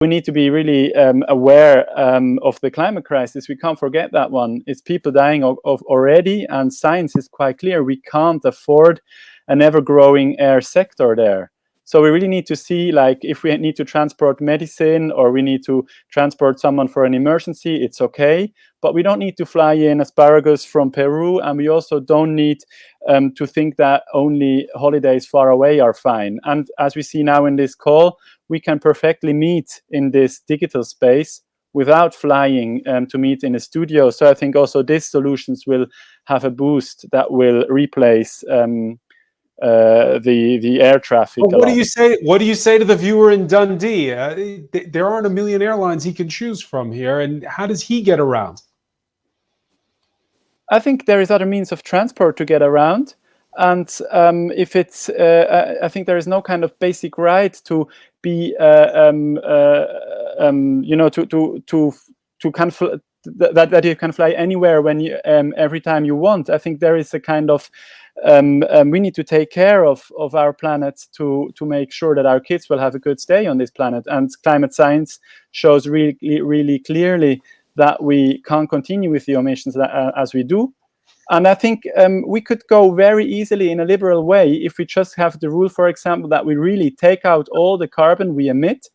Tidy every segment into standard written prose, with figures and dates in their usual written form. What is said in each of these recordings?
we need to be really aware of the climate crisis. We can't forget that one. It's people dying of already, and science is quite clear. We can't afford an ever-growing air sector there. So we really need to see, like, if we need to transport medicine or we need to transport someone for an emergency, it's okay. But we don't need to fly in asparagus from Peru, and we also don't need to think that only holidays far away are fine. And as we see now in this call, we can perfectly meet in this digital space without flying to meet in a studio. So I think also these solutions will have a boost that will replace the air traffic. Well, what do you say? What do you say to the viewer in Dundee? There aren't a million airlines he can choose from here, and how does he get around? I think there is other means of transport to get around, and if it's, I think there is no kind of basic right to be, you know, to can that you can fly anywhere when you every time you want. I think there is a kind of we need to take care of our planet to make sure that our kids will have a good stay on this planet. And climate science shows really clearly that we can't continue with the emissions as we do. And I think we could go very easily in a liberal way if we just have the rule, for example, that we really take out all the carbon we emit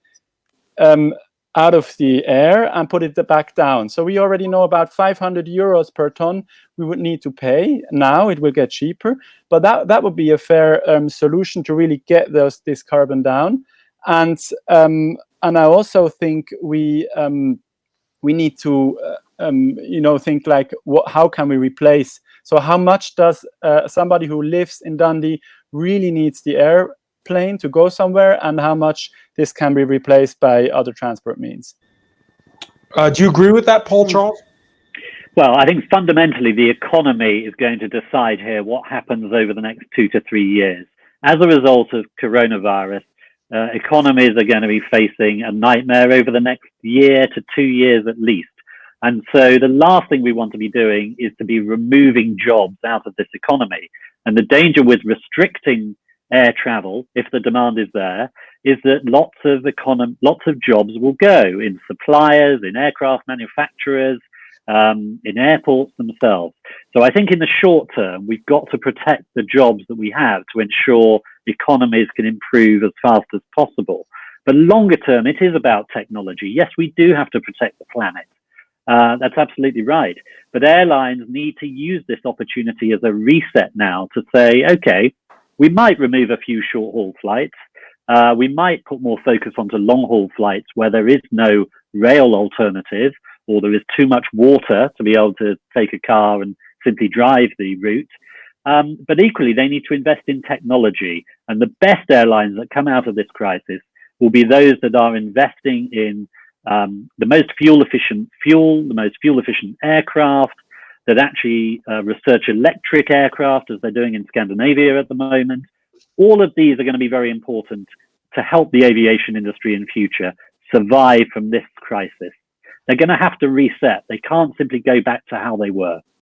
out of the air and put it back down. So we already know about 500 euros per ton we would need to pay. Now it will get cheaper, but that would be a fair solution to really get this carbon down. And I also think we need to you know, think like, how can we replace? So how much does somebody who lives in Dundee really needs the airplane to go somewhere, and how much this can be replaced by other transport means? Do you agree with that, Paul Charles? Well, I think fundamentally the economy is going to decide here what happens over the next 2 to 3 years. As a result of coronavirus, economies are going to be facing a nightmare over the next year to 2 years at least. And so the last thing we want to be doing is to be removing jobs out of this economy. And the danger with restricting air travel, if the demand is there, is that lots of jobs will go in suppliers, in aircraft manufacturers, in airports themselves. So I think in the short term, we've got to protect the jobs that we have to ensure economies can improve as fast as possible. But longer term, it is about technology. Yes, we do have to protect the planet. That's absolutely right. But airlines need to use this opportunity as a reset now to say, okay, we might remove a few short-haul flights. We might put more focus onto long-haul flights where there is no rail alternative, or there is too much water to be able to take a car and simply drive the route. But equally, they need to invest in technology. And the best airlines that come out of this crisis will be those that are investing in the most fuel-efficient fuel, the most fuel-efficient aircraft, that actually research electric aircraft, as they're doing in Scandinavia at the moment. All of these are going to be very important to help the aviation industry in future survive from this crisis. They're going to have to reset. They can't simply go back to how they were.